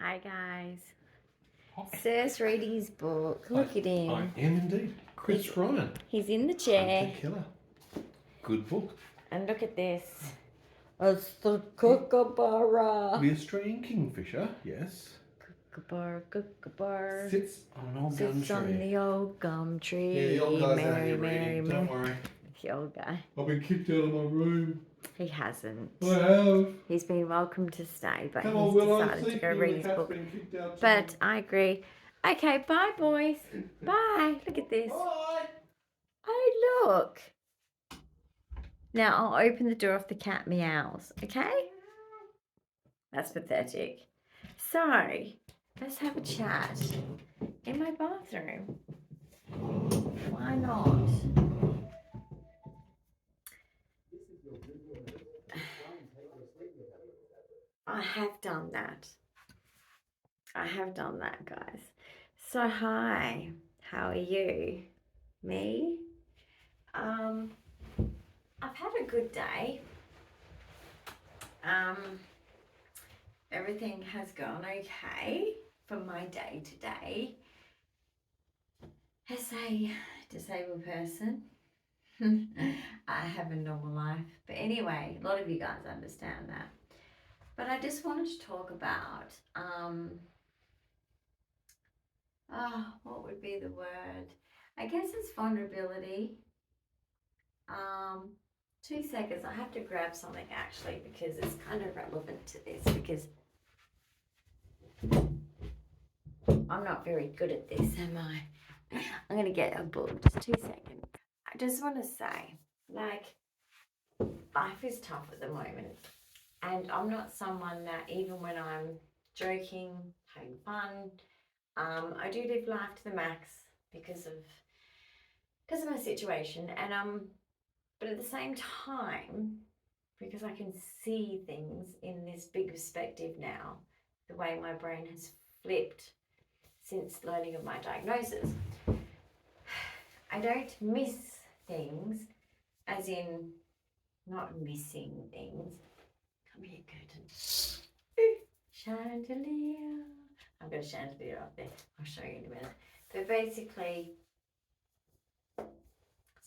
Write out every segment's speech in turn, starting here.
Hi guys. Hi. Sir's reading his book. Look at him. I am indeed. Chris Ryan. He's in the chair. Hunter Killer. Good book. And look at this. It's the kookaburra. The Australian kingfisher, yes. Kookaburra, kookaburra. Sits on an old gum Sits on tree. the old gum tree. Yeah, the old guy's out Mary, here Mary, reading. Mary. Don't worry. The old guy. I've been kicked out of my room. He hasn't. I have. He's been welcome to stay, but Come on, he's Willow. decided to go read his book. Been kicked out But too. I agree. Okay, bye boys. Bye. Look at this. Bye. Oh, look. Now I'll open the door if the cat meows, okay? That's pathetic. So, let's have a chat in my bathroom. Why not? I have done that. I have done that, guys. So, hi. How are you? Me? I've had a good day. Everything has gone okay for my day today. As a disabled person, I have a normal life. But anyway, a lot of you guys understand that. But I just wanted to talk about, what would be the word? I guess it's vulnerability. 2 seconds, I have to grab something actually because it's kind of relevant to this because I'm not very good at this, am I? I'm going to get a book, just 2 seconds. I just want to say, like, life is tough at the moment. And I'm not someone that even when I'm joking, having fun, I do live life to the max because of my situation. And but at the same time, because I can see things in this big perspective now, the way my brain has flipped since learning of my diagnosis, I don't miss things, as in not missing things. Come here, curtain. Chandelier. I've got a chandelier up there. I'll show you in a minute. But basically,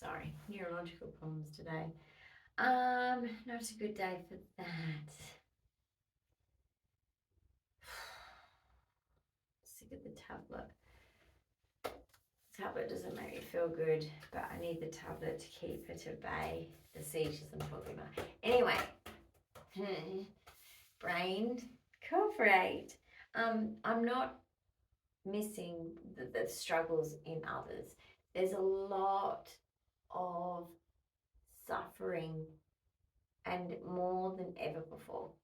sorry, neurological problems today. Not a good day for that. Sick of the tablet. The tablet doesn't make me feel good, but I need the tablet to keep it at bay. The seizures I'm talking about. Anyway, brain, cooperate. I'm not missing the struggles in others. There's a lot of suffering and more than ever before.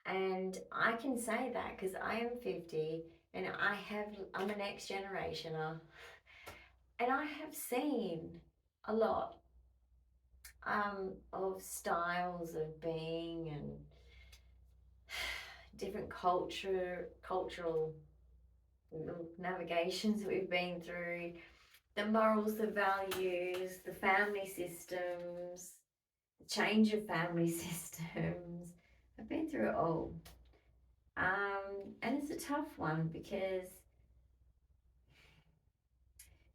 And I can say that because I am 50 and I'm an next generationer and I have seen a lot of styles of being and different cultural navigations that we've been through, the morals, the values, the family systems, the change of family systems. I've been through it all. And it's a tough one because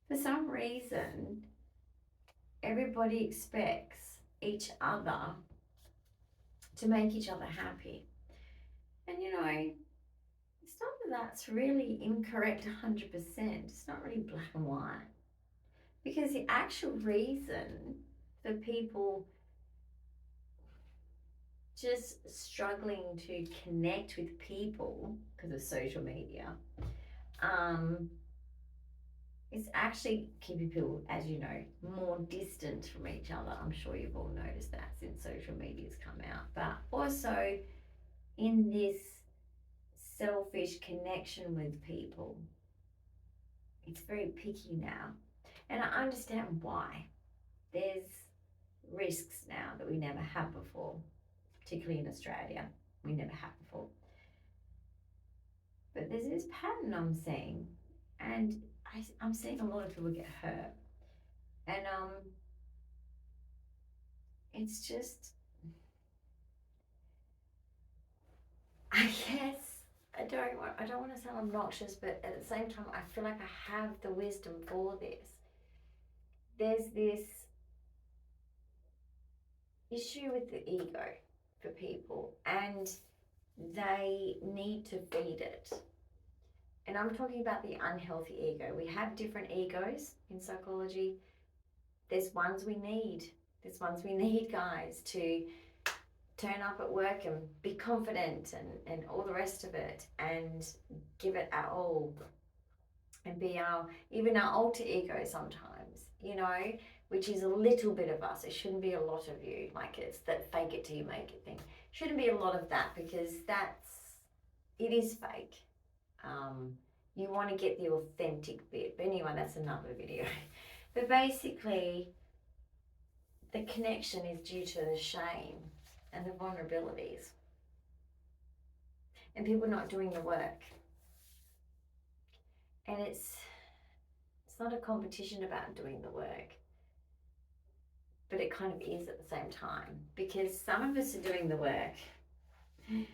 for some reason, everybody expects each other to make each other happy. And you know, it's not that that's really incorrect 100%. It's not really black and white. Because the actual reason for people just struggling to connect with people because of social media, it's actually keeping people, as you know, more distant from each other. I'm sure you've all noticed that since social media's come out. But also in this selfish connection with people, it's very picky now. And I understand why. There's risks now that we never had before, particularly in Australia. We never had before. But there's this pattern I'm seeing, and I'm seeing a lot of people get hurt. And it's just, I guess I don't want to sound obnoxious, but at the same time, I feel like I have the wisdom for this. There's this issue with the ego for people, and they need to feed it. And I'm talking about the unhealthy ego. We have different egos in psychology. There's ones we need. There's ones we need, guys, to turn up at work and be confident and all the rest of it and give it our all and be even our alter ego sometimes, which is a little bit of us. It shouldn't be a lot of you, like it's that fake it till you make it thing. Shouldn't be a lot of that because it is fake. You want to get the authentic bit. But anyway, that's another video. But basically, the connection is due to the shame and the vulnerabilities and people not doing the work. And it's not a competition about doing the work, but it kind of is at the same time, because some of us are doing the work, and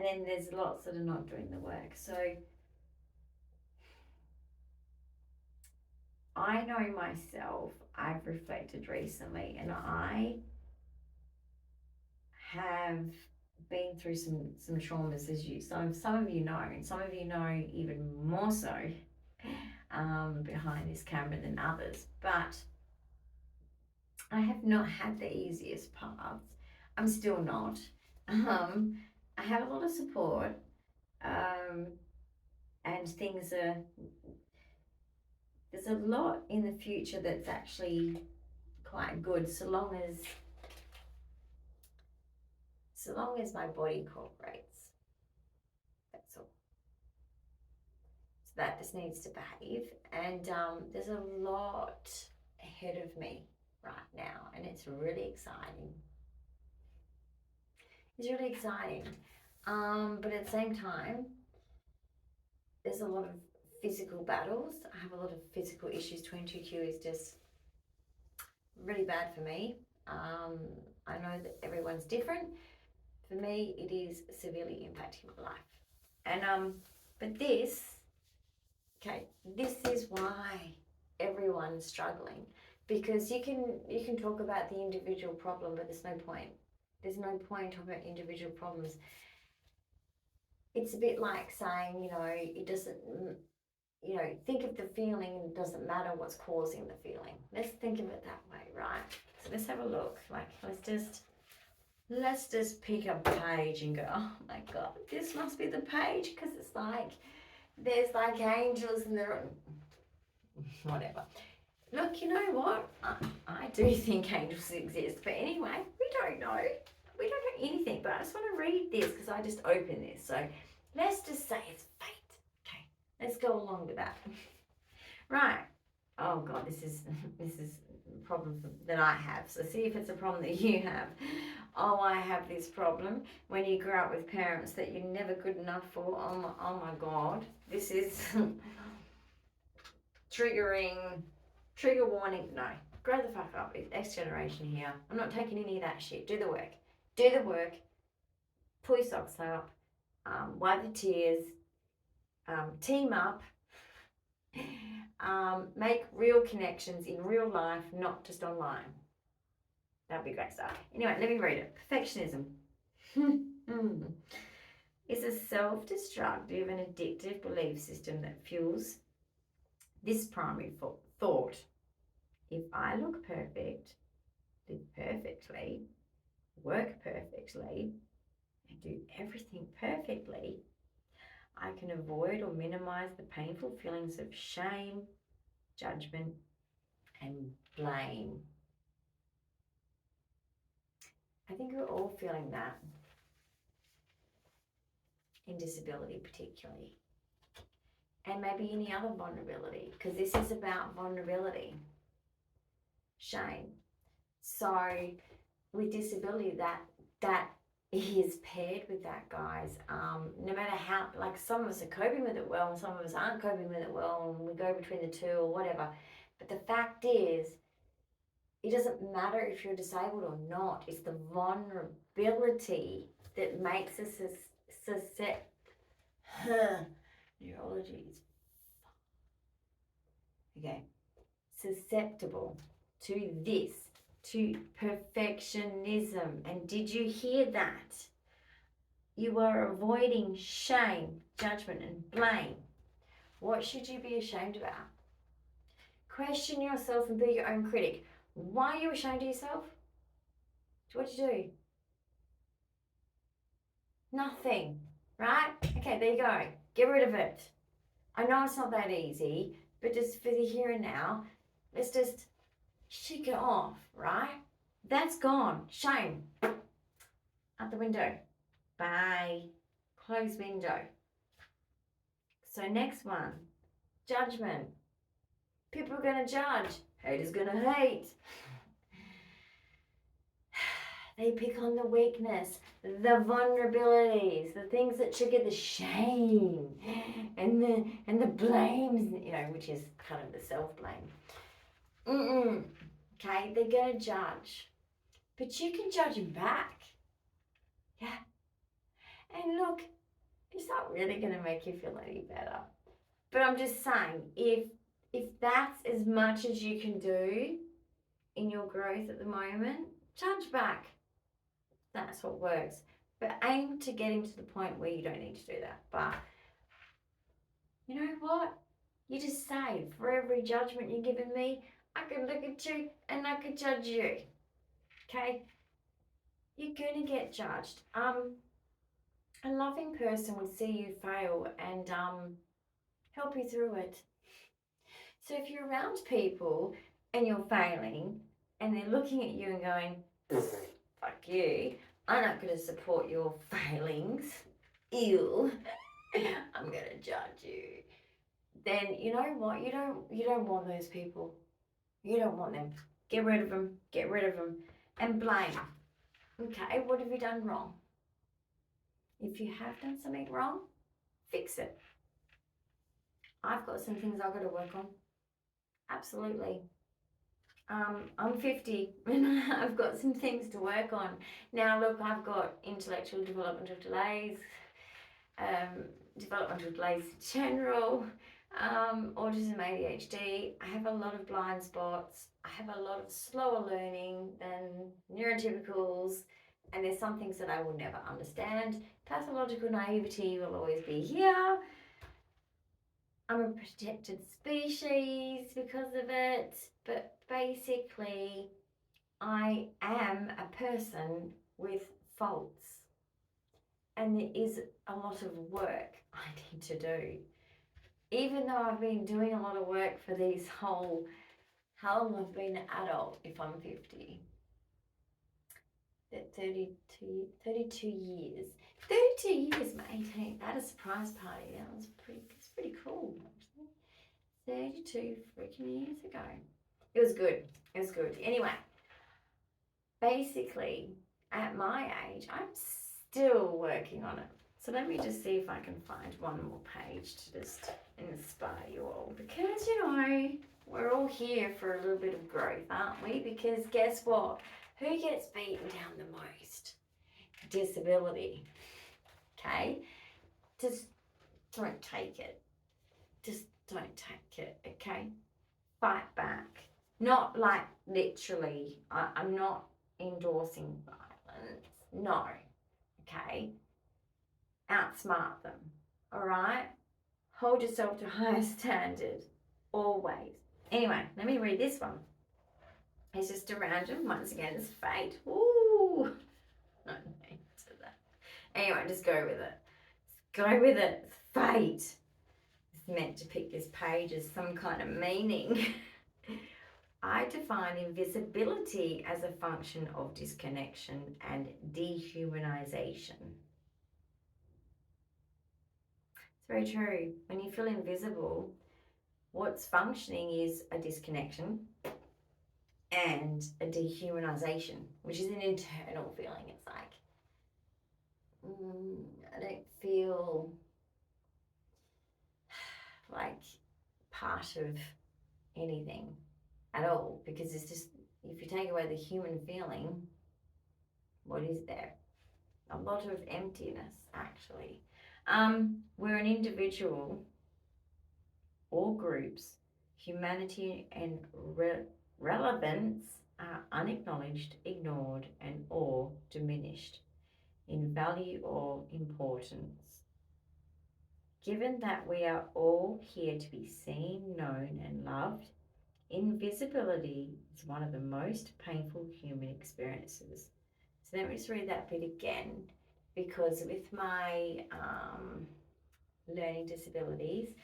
then there's lots that are not doing the work. So I know myself, I've reflected recently, and I have been through some traumas, as some of you know, and some of you know even more so behind this camera than others. But I have not had the easiest paths. I'm still not. I have a lot of support, and there's a lot in the future that's actually quite good, so long as my body cooperates. That's all. So that just needs to behave, and there's a lot ahead of me right now, and it's really exciting. It's really exciting, but at the same time, there's a lot of physical battles. I have a lot of physical issues. 22q is just really bad for me. I know that everyone's different. For me, it is severely impacting my life. And but this is why everyone's struggling, because you can talk about the individual problem, but there's no point. There's no point talking about individual problems. It's a bit like saying, it doesn't, think of the feeling and it doesn't matter what's causing the feeling. Let's think of it that way, right? So let's have a look. Like, let's just pick a page and go, oh my God, this must be the page, because it's like, there's like angels and whatever. Look, you know what? I do think angels exist, but anyway, we don't know. We don't know anything, but I just want to read this because I just opened this. So let's just say it's fate. Okay, let's go along with that. Right. Oh God, this is a problem that I have. So see if it's a problem that you have. Oh, I have this problem when you grow up with parents that you're never good enough for. Oh my God, this is trigger warning. No, grow the fuck up. It's X generation here. I'm not taking any of that shit. Do the work. Do the work. Pull your socks up. Wipe the tears. Team up. Make real connections in real life, not just online. That'd be great stuff. Anyway, let me read it. Perfectionism. It's a self-destructive and addictive belief system that fuels this primary thought. If I look perfect, live perfectly, work perfectly, and do everything perfectly, I can avoid or minimize the painful feelings of shame, judgment, and blame. I think we're all feeling that, in disability particularly, and maybe any other vulnerability, because this is about vulnerability, shame. So with disability, that is paired with that, guys. No matter how, like, some of us are coping with it well and some of us aren't coping with it well, and we go between the two or whatever. But the fact is It doesn't matter if you're disabled or not. It's the vulnerability that makes us neurology is okay. Susceptible to this, to perfectionism. And did you hear that? You are avoiding shame, judgment, and blame. What should you be ashamed about? Question yourself and be your own critic. Why are you ashamed of yourself? What'd you do? Nothing, right? Okay, there you go. Get rid of it. I know it's not that easy, but just for the here and now, let's just shake it off, right? That's gone. Shame. Out the window. Bye. Close window. So next one, judgment. People are going to judge. Haters going to hate. They pick on the weakness, the vulnerabilities, the things that trigger the shame and the blames, you know, which is kind of the self-blame. Okay, they're going to judge. But you can judge them back. Yeah. And look, it's not really going to make you feel any better. But I'm just saying, if that's as much as you can do in your growth at the moment, judge back. That's what works. But aim to getting to the point where you don't need to do that. But you know what? You just say, for every judgment you're giving me, I could look at you and I could judge you. Okay? You're going to get judged. A loving person would see you fail and help you through it. So if you're around people and you're failing and they're looking at you and going, fuck you, I'm not going to support your failings. Ew. I'm going to judge you. Then you know what? You don't want those people. You don't want them. Get rid of them. Get rid of them. And blame. Okay, what have you done wrong? If you have done something wrong, fix it. I've got some things I've got to work on. Absolutely. I'm 50 and I've got some things to work on. Now look, I've got intellectual developmental delays, developmental delays in general, autism, ADHD. I have a lot of blind spots. I have a lot of slower learning than neurotypicals, and there's some things that I will never understand. Pathological naivety will always be here. I'm a protected species because of it, but basically I am a person with faults, and there is a lot of work I need to do. Even though I've been doing a lot of work for these how long I've been an adult, if I'm 50, 32 years. 32 years, my 18th, at a surprise party. That was pretty cool, actually. 32 freaking years ago. It was good. It was good. Anyway, basically, at my age, I'm still working on it. So let me just see if I can find one more page to just inspire you all. Because, you know, we're all here for a little bit of growth, aren't we? Because guess what? Who gets beaten down the most? Disability. Okay? Just don't take it. Just don't take it, okay? Fight back. Not like literally. I'm not endorsing violence. No. Okay? Outsmart them. Alright? Hold yourself to a higher standard. Always. Anyway, let me read this one. It's just a random. Once again, it's fate. Ooh. Not into that. Anyway, just go with it. Just go with it. It's fate. It's meant to pick this page as some kind of meaning. I define invisibility as a function of disconnection and dehumanization. It's very true. When you feel invisible, what's functioning is a disconnection and a dehumanization, which is an internal feeling. It's like, I don't feel like part of anything at all, because it's just, if you take away the human feeling, what is there? A lot of emptiness, actually. We're an individual or groups, humanity and relevance are unacknowledged, ignored, and or diminished in value or importance. Given that we are all here to be seen, known, and loved, invisibility is one of the most painful human experiences. So let me just read that bit again, because with my learning disabilities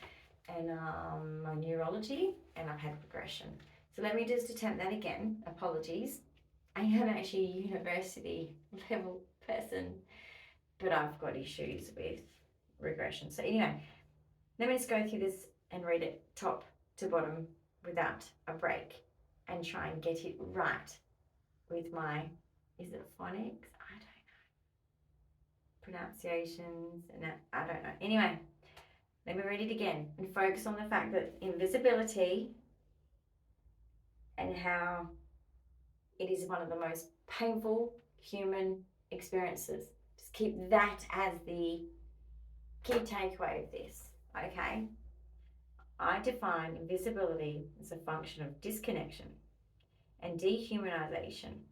and my neurology, and I've had regression. So let me just attempt that again. Apologies. I am actually a university level person, but I've got issues with regression. So anyway, let me just go through this and read it top to bottom without a break and try and get it right with my, is it phonics? I don't know. Pronunciations, and I don't know. Anyway, let me read it again and focus on the fact that invisibility and how it is one of the most painful human experiences. Just keep that as the key takeaway of this, okay? I define invisibility as a function of disconnection and dehumanization,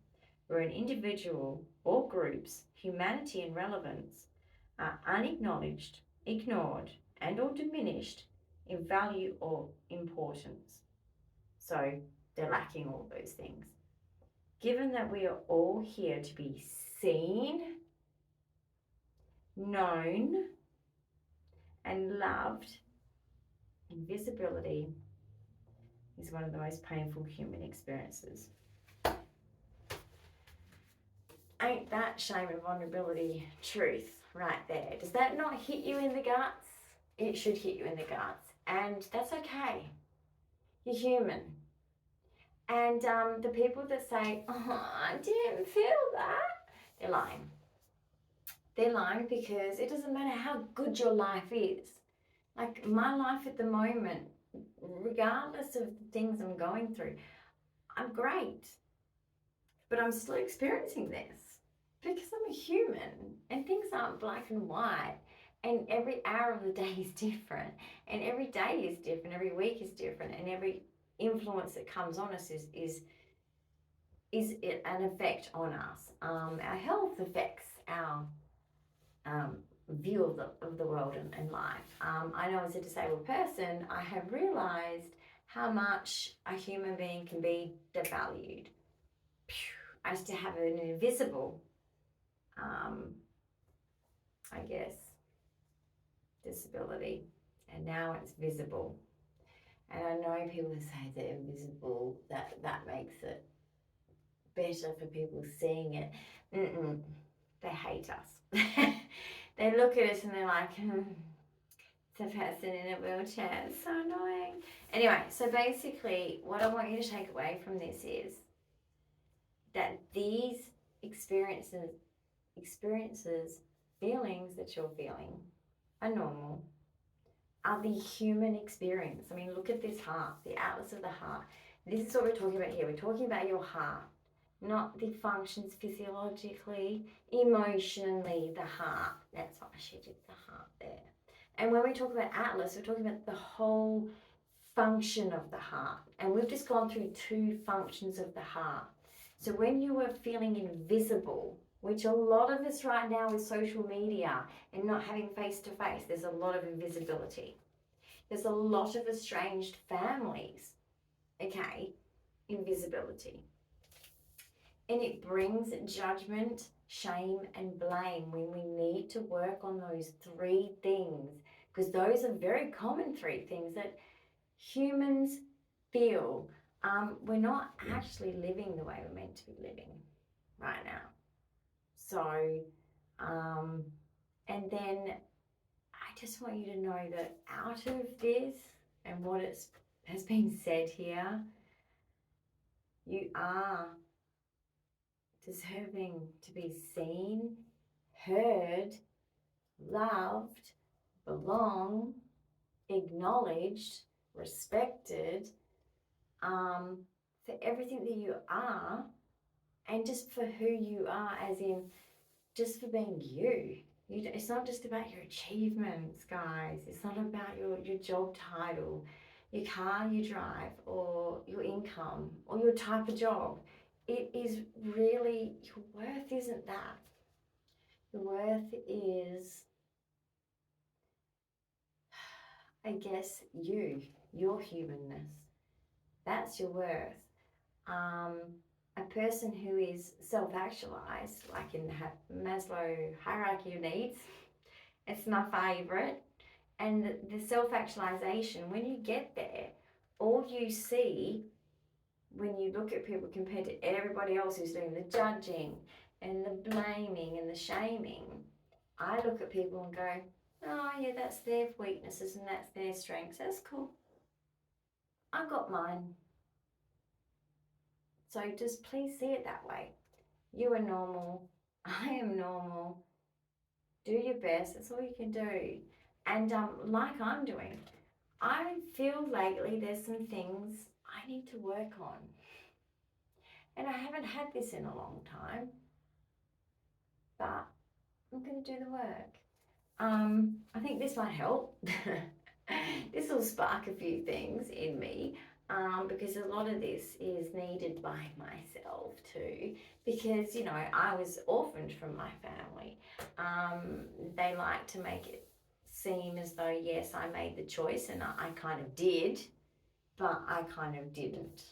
where an individual or group's humanity and relevance are unacknowledged, ignored, and or diminished in value or importance. So they're lacking all those things. Given that we are all here to be seen, known, and loved, invisibility is one of the most painful human experiences. Ain't that shame and vulnerability truth right there? Does that not hit you in the guts? It should hit you in the guts, and that's okay. You're human. And the people that say, oh, I didn't feel that, they're lying. They're lying because it doesn't matter how good your life is. Like my life at the moment, regardless of the things I'm going through, I'm great. But I'm still experiencing this because I'm a human and things aren't black and white. And every hour of the day is different. And every day is different. Every week is different. And every influence that comes on us is it an effect on us. Our health affects our view of the world and life. I know as a disabled person, I have realized how much a human being can be devalued. I used to have an invisible, I guess, disability, and now it's visible. And I know people say they're invisible, that makes it better for people seeing it. They hate us. They look at us and they're like, it's a person in a wheelchair. It's so annoying. Anyway, so basically what I want you to take away from this is that these experiences, feelings that you're feeling are normal, are the human experience. I mean, look at this heart, the atlas of the heart. This is what we're talking about here. We're talking about your heart, not the functions physiologically, emotionally, the heart. That's why she did the heart there. And when we talk about atlas, we're talking about the whole function of the heart. And we've just gone through 2 functions of the heart. So when you are feeling invisible, which a lot of us right now with social media and not having face-to-face, there's a lot of invisibility. There's a lot of estranged families, okay, invisibility. And it brings judgment, shame, and blame when we need to work on those 3 things, because those are very common 3 things that humans feel. We're not actually living the way we're meant to be living right now. So, and then I just want you to know that out of this and what has been said here, you are deserving to be seen, heard, loved, belong, acknowledged, respected, for everything that you are and just for who you are, as in just for being you. It's not just about your achievements, guys. It's not about your job title, your car you drive, or your income, or your type of job. It is really, your worth isn't that. Your worth is, I guess, your humanness. That's your worth. A person who is self-actualized, like in the Maslow hierarchy of needs, it's my favorite. And the self-actualization, when you get there, all you see when you look at people compared to everybody else who's doing the judging and the blaming and the shaming, I look at people and go, oh yeah, that's their weaknesses and that's their strengths. That's cool. I've got mine. So just please see it that way. You are normal. I am normal. Do your best. That's all you can do. And like I'm doing, I feel lately there's some things I need to work on. And I haven't had this in a long time, but I'm going to do the work. I think this might help. This will spark a few things in me, because a lot of this is needed by myself too, because, you know, I was orphaned from my family. They like to make it seem as though, yes, I made the choice, and I kind of did, but I kind of didn't,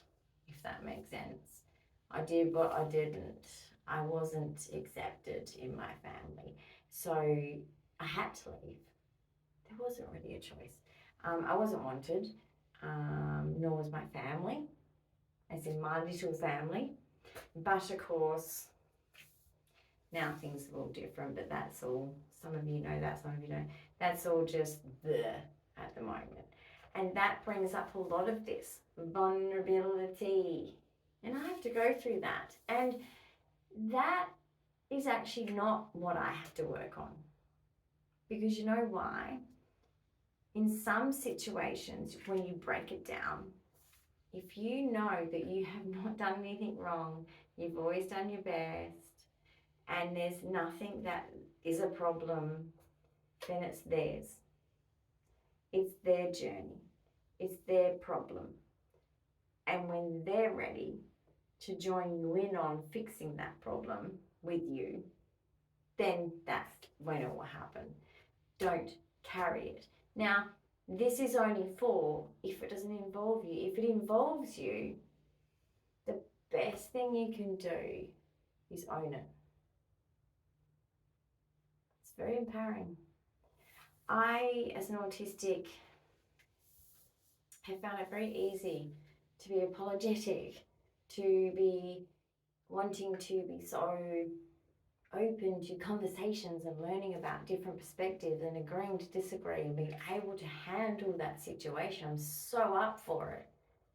if that makes sense. I did, but I didn't. I wasn't accepted in my family. So I had to leave. There wasn't really a choice. I wasn't wanted, nor was my family, as in my little family. But of course, now things are all different, but that's all. Some of you know that, some of you don't. That's all just there at the moment. And that brings up a lot of this vulnerability. And I have to go through that. And that is actually not what I have to work on. Because you know why? In some situations, when you break it down, if you know that you have not done anything wrong, you've always done your best, and there's nothing that is a problem, then it's theirs. It's their journey. It's their problem. And when they're ready to join you in on fixing that problem with you, then that's when it will happen. Don't carry it. Now, this is only for if it doesn't involve you. If it involves you, the best thing you can do is own it. It's very empowering. I, as an autistic, have found it very easy to be apologetic, to be wanting to be so open to conversations and learning about different perspectives and agreeing to disagree and being able to handle that situation. I'm so up for it.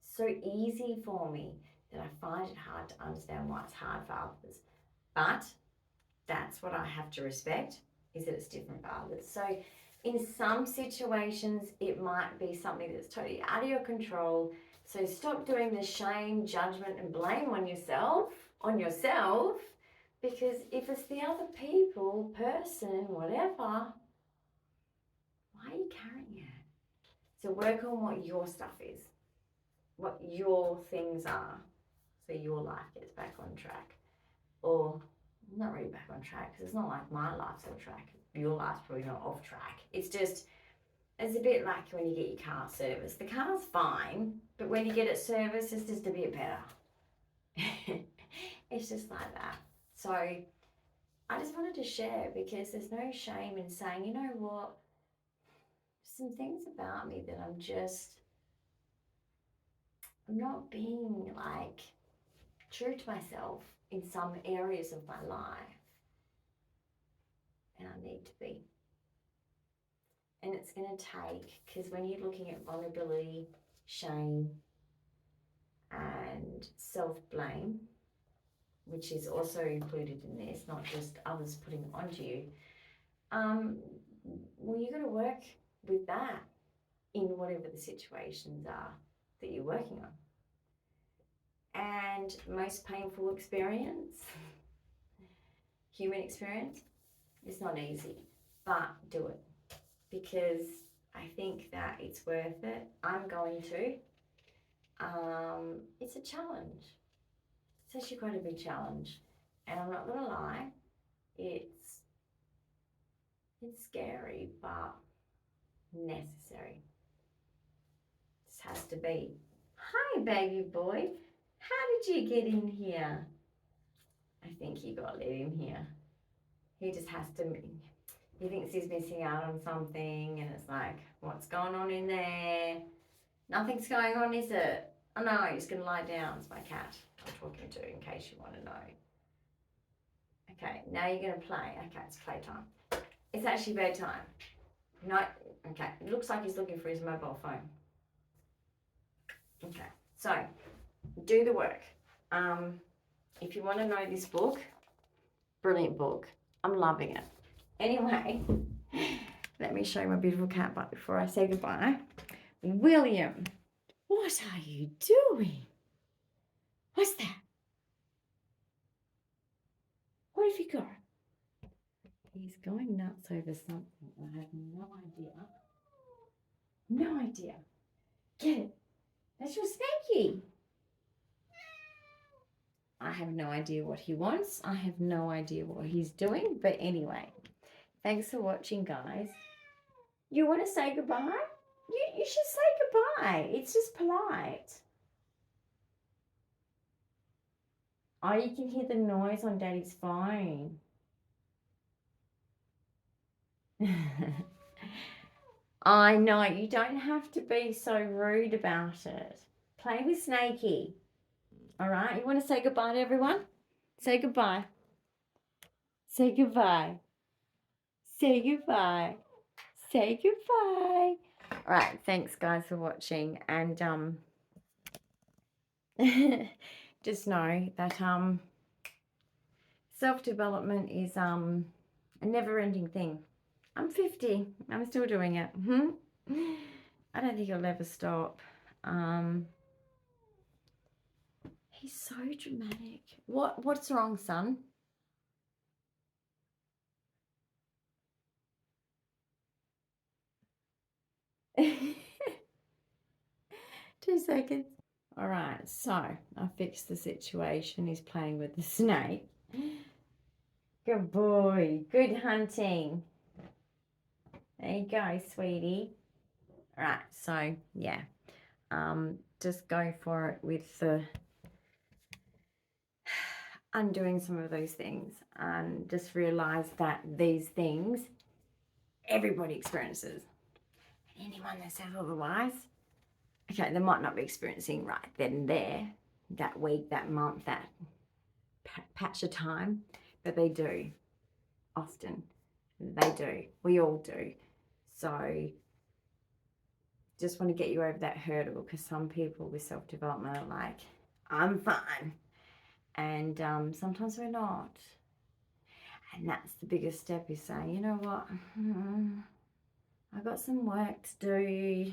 So easy for me that I find it hard to understand why it's hard for others. But that's what I have to respect, is that it's different for others. So in some situations, it might be something that's totally out of your control. So stop doing the shame, judgment, and blame on yourself, because if it's the other people, person, whatever, why are you carrying it? So work on what your stuff is, what your things are, so your life gets back on track. Or not really back on track, because it's not like my life's on track. Your life's probably not off track. It's just, it's a bit like when you get your car serviced. The car's fine, but when you get it serviced, it's just a bit better. It's just like that. So I just wanted to share, because there's no shame in saying, you know what, some things about me that I'm not being like true to myself in some areas of my life, and I need to be. And it's going to take, because when you're looking at vulnerability, shame, and self-blame, which is also included in this, not just others putting it onto you, well, you've got to work with that in whatever the situations are that you're working on. and most painful experience, human experience. It's not easy, but do it because I think that it's worth it. I'm going to. It's a challenge. It's actually quite a big challenge, and I'm not gonna lie, it's scary, but necessary. This has to be. Hi, baby boy. How did you get in here? I think he got let in here. He just has to. He thinks he's missing out on something, and it's like, what's going on in there? Nothing's going on, is it? Oh no, he's gonna lie down. It's my cat I'm talking to, in case you want to know. Okay, now you're gonna play. Okay, it's playtime. It's actually bedtime. No, okay. It looks like he's looking for his mobile phone. Okay, so do the work. If you want to know this book, brilliant book. I'm loving it. Anyway, let me show you my beautiful cat but before I say goodbye. William, what are you doing? What's that? What have you got? He's going nuts over something. I have no idea. No idea. Get it. That's your snaky. I have no idea what he wants. I have no idea what he's doing. But anyway, thanks for watching, guys. You want to say goodbye? You should say goodbye. It's just polite. Oh, you can hear the noise on Daddy's phone. I know, you don't have to be so rude about it. Play with Snakey. All right, you want to say goodbye to everyone? Say goodbye. Say goodbye. Say goodbye. Say goodbye. All right, thanks guys for watching, and just know that self-development is a never-ending thing. I'm 50. I'm still doing it. I don't think it'll ever stop. He's so dramatic. What's wrong, son? 2 seconds. All right, so I fixed the situation. He's playing with the snake. Good boy. Good hunting. There you go, sweetie. All right, so yeah, just go for it with the undoing some of those things, and just realize that these things everybody experiences. And anyone that says otherwise, okay, they might not be experiencing right then and there, that week, that month, that patch of time, but they do often. They do. We all do. So just want to get you over that hurdle, because some people with self-development are like, I'm fine. And sometimes we're not. And that's the biggest step, is saying, you know what, I've got some work to do.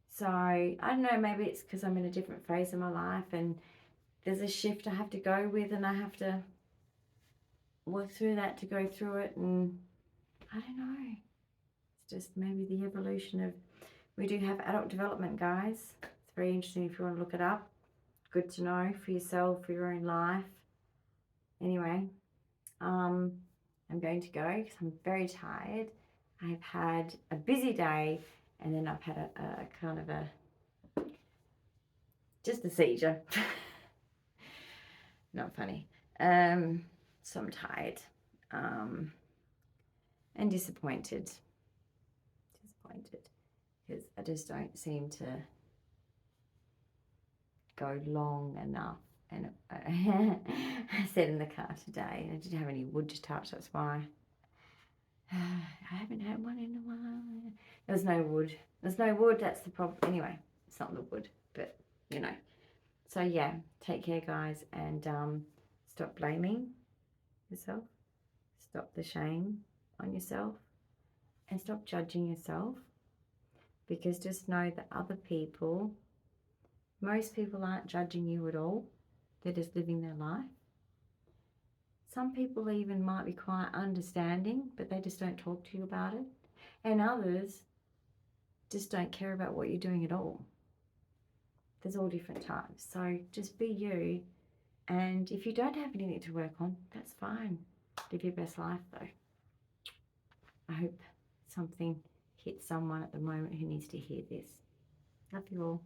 So I don't know, maybe it's because I'm in a different phase of my life and there's a shift I have to go with, and I have to work through that to go through it. And I don't know, it's just maybe the evolution of, we do have adult development, guys. It's very interesting if you want to look it up. Good to know for yourself, for your own life. Anyway, I'm going to go because I'm very tired. I've had a busy day, and then I've had a kind of just a seizure. Not funny. So I'm tired and disappointed because I just don't seem to go long enough. And I said in the car today, I didn't have any wood to touch, that's why. I haven't had one in a while. There's no wood. There's no wood, that's the problem. Anyway, it's not the wood, but you know. So yeah, take care, guys, and stop blaming yourself. Stop the shame on yourself, and stop judging yourself, because just know that other people Most people aren't judging you at all. They're just living their life. Some people even might be quite understanding, but they just don't talk to you about it. And others just don't care about what you're doing at all. There's all different types. So just be you. And if you don't have anything to work on, that's fine. Live your best life though. I hope something hits someone at the moment who needs to hear this. Love you all.